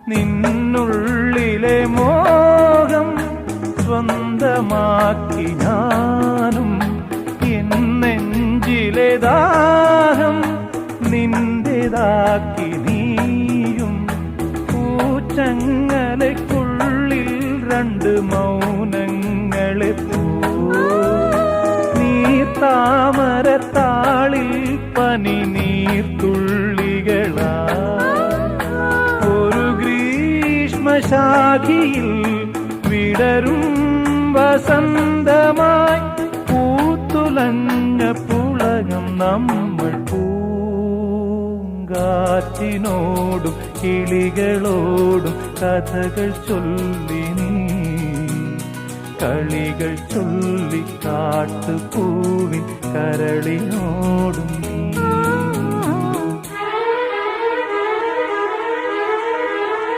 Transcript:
നിന്നുള്ളിലെ മോഹം സ്വന്തമാക്കി ഞാനും, എൻ നെഞ്ചിലെ ദാഹം നിന്റേതാക്കി നീയും. പൂച്ചങ്ങലയ്ക്കുള്ളിൽ രണ്ട് മൗനങ്ങളെ നീർത്താമരത്താളിൽ പനി നീർത്തുള്ളികളാ. ഒരു ഗ്രീഷ്മശാഖിയിൽ വിടരും വസന്തമായി പൂത്തുലഞ്ഞ പുളകം നമ്മൾ. പൂങ്കാറ്റിനോടും കിളികളോടും കഥകൾ ചൊല്ലി നീ, കളികൾ ചൊല്ലി കാട്ടുപൂവിൻ കരളിനോടും നീ.